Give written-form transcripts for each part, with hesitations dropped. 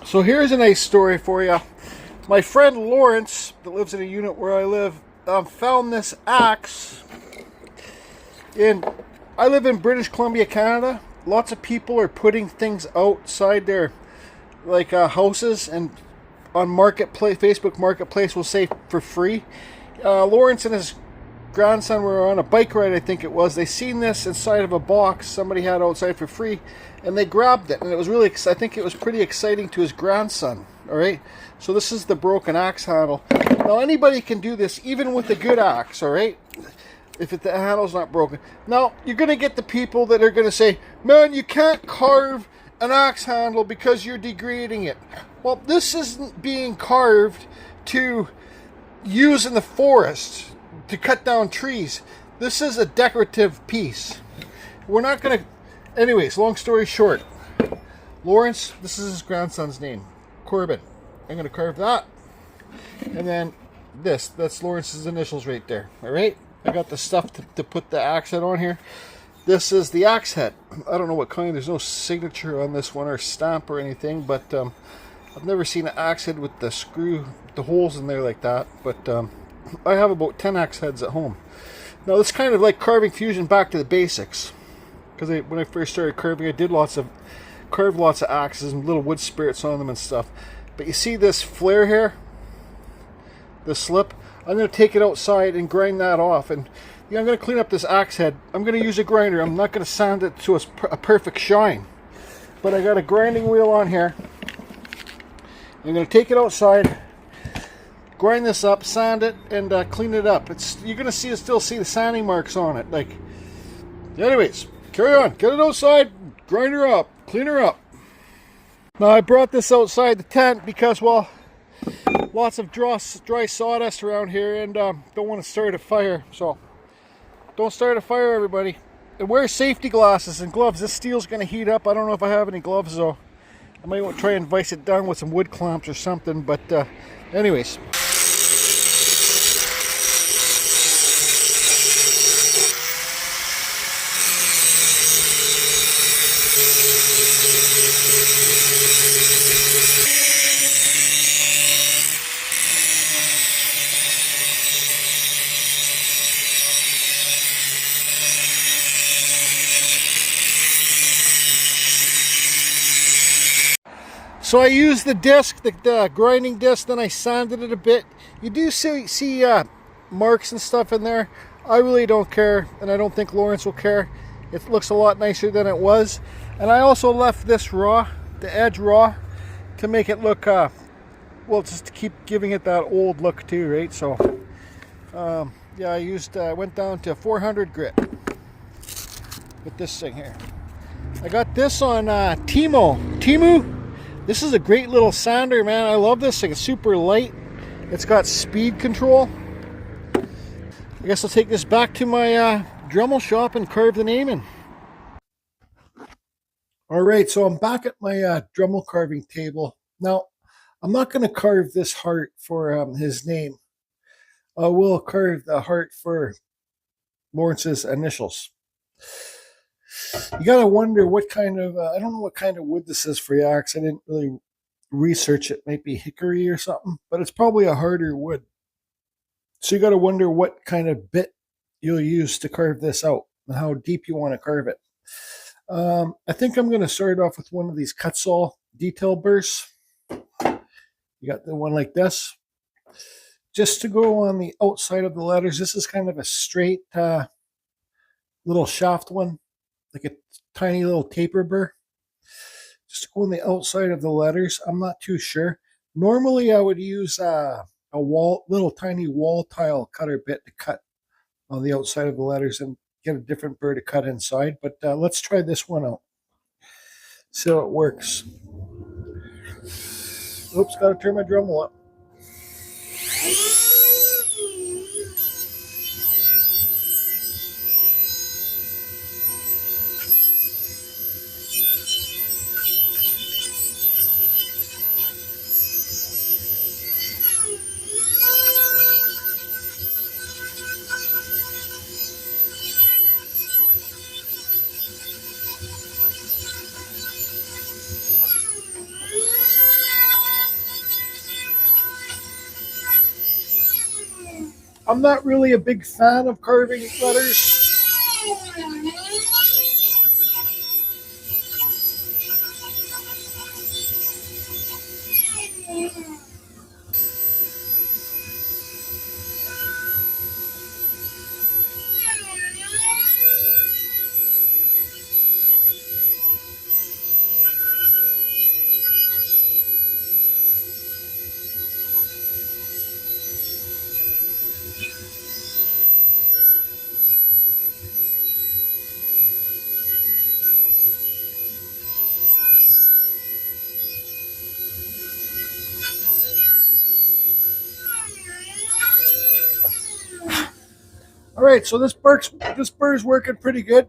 So here's a nice story for you. My friend Lawrence, that lives in a unit where I live, found this axe in. I live in British Columbia, Canada. Lots of people are putting things outside their houses, and on Marketplace, Facebook Marketplace, will say for free. Lawrence and his grandson were on a bike ride, I think it was. They seen this inside of a box somebody had outside for free, and they grabbed it. And it was really, I think it was pretty exciting to his grandson. All right, so this is the broken axe handle. Now anybody can do this, even with a good axe. All right, if the handle's not broken. Now you're gonna get the people that are gonna say, "Man, you can't carve an axe handle because you're degrading it." Well, this isn't being carved to use in the forest to cut down trees. This is a decorative piece. We're not gonna. Anyways, long story short, Lawrence, this is his grandson's name, Corbin. I'm gonna carve that, and then that's Lawrence's initials right there. All right, I got the stuff to put the axe head on here. This is the axe head. I don't know what kind. There's no signature on this one or stamp or anything, but I've never seen an axe head with the holes in there like that. But I have about 10 axe heads at home. Now it's kind of like carving fusion back to the basics, because when I first started carving, I did carved lots of axes and little wood spirits on them and stuff. But you see this flare here, this slip? I'm going to take it outside and grind that off. And I'm going to clean up this axe head. I'm going to use a grinder. I'm not going to sand it to a perfect shine. But I got a grinding wheel on here. I'm going to take it outside, grind this up, sand it, and clean it up. You're going to still see the sanding marks on it. Anyways, carry on. Get it outside, grind her up, clean her up. Now I brought this outside the tent because, well, lots of dry sawdust around here, and don't want to start a fire. So don't start a fire, everybody. And wear safety glasses and gloves. This steel's going to heat up. I don't know if I have any gloves though. I might want to try and vise it down with some wood clamps or something. But anyways. So I used the disc, the grinding disc, then I sanded it a bit. You do see marks and stuff in there. I really don't care, and I don't think Lawrence will care. It looks a lot nicer than it was. And I also left this raw, the edge raw, to make it look, well, just to keep giving it that old look too, right? So, yeah, I went down to 400 grit with this thing here. I got this on Temu. This is a great little sander, man. I love this thing. It's super light. It's got speed control. I guess I'll take this back to my Dremel shop and carve the name in. All right, so I'm back at my Dremel carving table. Now, I'm not going to carve this heart for his name. I will carve the heart for Lawrence's initials. You gotta wonder what kind of, I don't know what kind of wood this is for the axe. I didn't really research it. Might be hickory or something, but it's probably a harder wood. So you gotta wonder what kind of bit you'll use to carve this out and how deep you want to carve it. I think I'm going to start off with one of these Kutzall detail bursts. You got the one like this. Just to go on the outside of the letters, this is kind of a straight little shaft one, like a tiny little taper burr. Just to go on the outside of the letters. I'm not too sure. Normally I would use a little tiny wall tile cutter bit to cut on the outside of the letters and get a different burr to cut inside. But let's try this one out. See how it works. Oops, gotta turn my Dremel up. I'm not really a big fan of carving letters. All right, so this bird's working pretty good.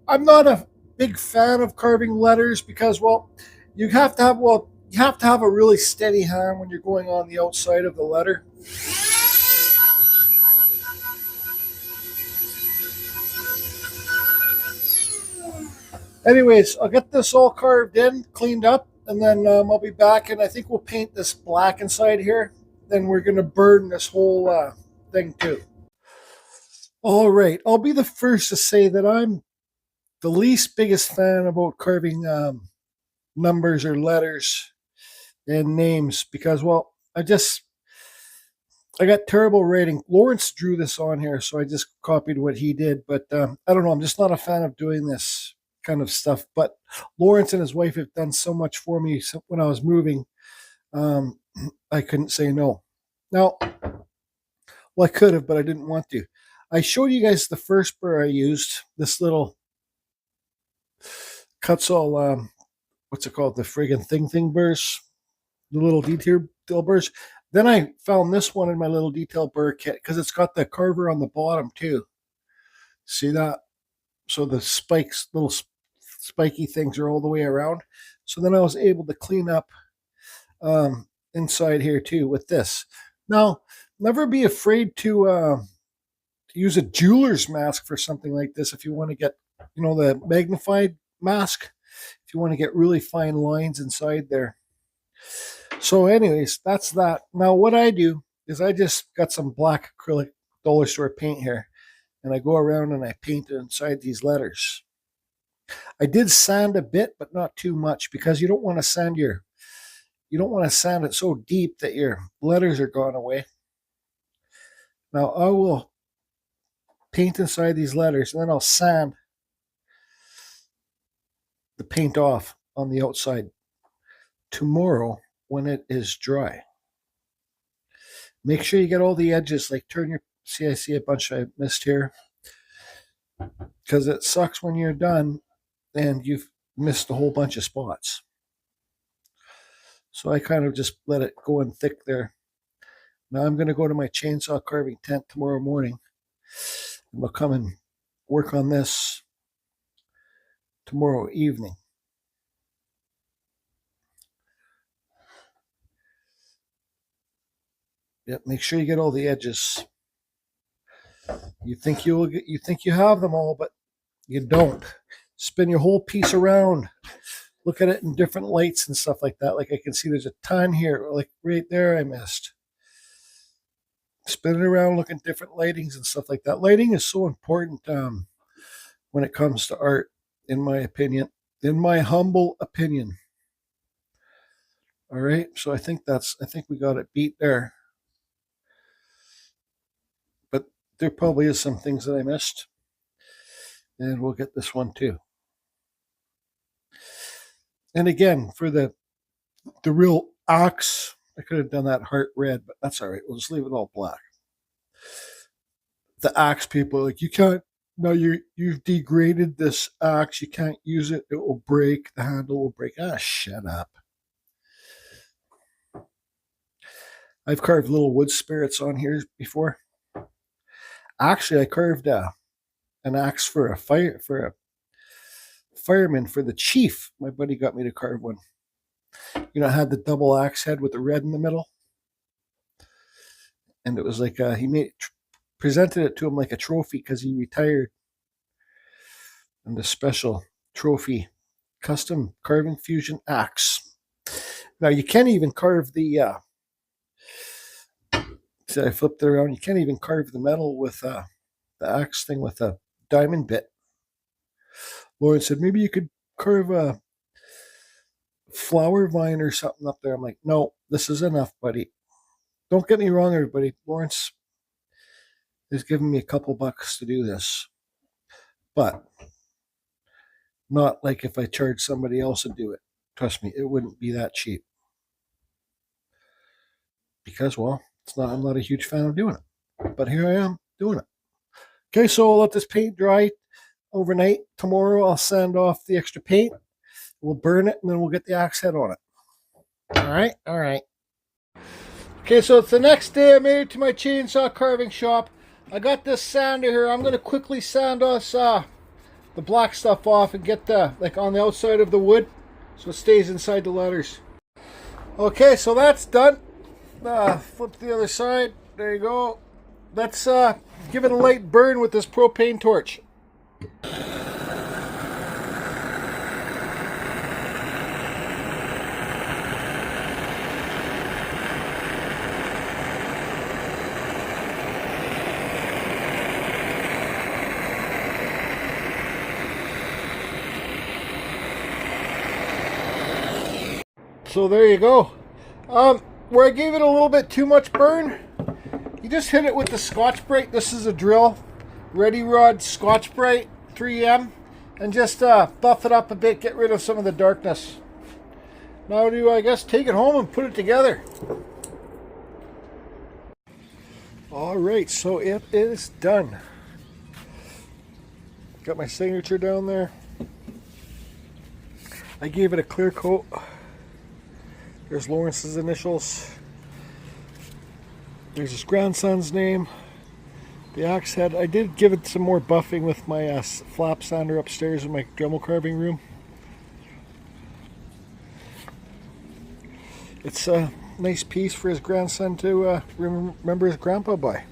I'm not a big fan of carving letters because, well, you have to have a really steady hand when you're going on the outside of the letter. Anyways, I'll get this all carved in, cleaned up, and then I'll be back, and I think we'll paint this black inside here. Then we're gonna burn this whole thing too. All right, I'll be the first to say that I'm the least biggest fan about carving numbers or letters and names because, well, I got terrible rating. Lawrence drew this on here, so I just copied what he did. But I don't know. I'm just not a fan of doing this kind of stuff. But Lawrence and his wife have done so much for me when I was moving. Um, I couldn't say no. Now, well, I could have, but I didn't want to. I showed you guys the first burr I used. This little cuts all what's it called? The friggin' thing burrs, the little detail burrs. Then I found this one in my little detail burr kit because it's got the carver on the bottom too. See that? So the spikes, little spiky things are all the way around. So then I was able to clean up inside here too with this. Now, never be afraid to use a jeweler's mask for something like this if you want to get, the magnified mask, if you want to get really fine lines inside there. So anyways, that's that. Now what I do is I just got some black acrylic dollar store paint here, and I go around and I paint inside these letters. I did sand a bit, but not too much because you don't want to sand it so deep that your letters are gone away. Now I will paint inside these letters, and then I'll sand the paint off on the outside tomorrow when it is dry. Make sure you get all the edges, like I see a bunch I missed here, because it sucks when you're done and you've missed a whole bunch of spots. So I kind of just let it go in thick there. Now I'm going to go to my chainsaw carving tent tomorrow morning, and I'll come and work on this tomorrow evening. Yep, make sure you get all the edges. You think you have them all, but you don't. Spin your whole piece around. Look at it in different lights and stuff like that. Like I can see there's a ton here, like right there I missed. Spin it around, look at different lightings and stuff like that. Lighting is so important when it comes to art, in my opinion. In my humble opinion. All right, so I think we got it beat there. But there probably is some things that I missed. And we'll get this one too. And again, for the real ox, I could have done that heart red, but that's all right. We'll just leave it all black. The axe people are like, you can't. No, you've degraded this axe. You can't use it. It will break. The handle will break. Ah, shut up. I've carved little wood spirits on here before. Actually, I carved an axe for a fireman for the chief. My buddy got me to carve one. I had the double axe head with the red in the middle, and it was like he presented it to him like a trophy because he retired. And the special trophy custom carving fusion axe. Now you can't even carve the I flipped it around. You can't even carve the metal with the axe thing with a diamond bit. Lauren said, maybe you could carve a flower vine or something up there. I'm like, no, this is enough, buddy. Don't get me wrong, everybody. Lawrence is giving me a couple bucks to do this. But not like if I charge somebody else to do it. Trust me, it wouldn't be that cheap. Because, well, I'm not a huge fan of doing it. But here I am doing it. Okay, so I'll let this paint dry overnight. Tomorrow I'll sand off the extra paint. We'll burn it and then we'll get the axe head on it. All right. Okay, so it's the next day. I made it to my chainsaw carving shop. I got this sander here. I'm going to quickly sand us the black stuff off and get the, like, on the outside of the wood so it stays inside the letters. Okay, so that's done. Flip to the other side. There you go. Let's give it a light burn with this propane torch. So there you go. Where I gave it a little bit too much burn, you just hit it with the Scotch-Brite. This is a drill, Ready Rod Scotch-Brite 3M, and just buff it up a bit, get rid of some of the darkness. Now do I guess take it home and put it together. Alright, so it is done. Got my signature down there. I gave it a clear coat. There's Lawrence's initials. There's his grandson's name. The axe head. I did give it some more buffing with my flap sander upstairs in my Dremel carving room. It's a nice piece for his grandson to remember his grandpa by.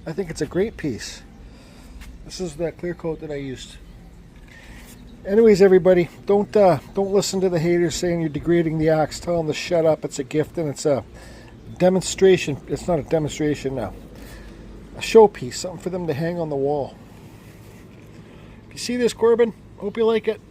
I think it's a great piece. This is that clear coat that I used. Anyways, everybody, don't listen to the haters saying you're degrading the axe. Tell them to shut up. It's a gift and it's a demonstration. It's not a demonstration now. A showpiece, something for them to hang on the wall. If you see this, Corbin, hope you like it.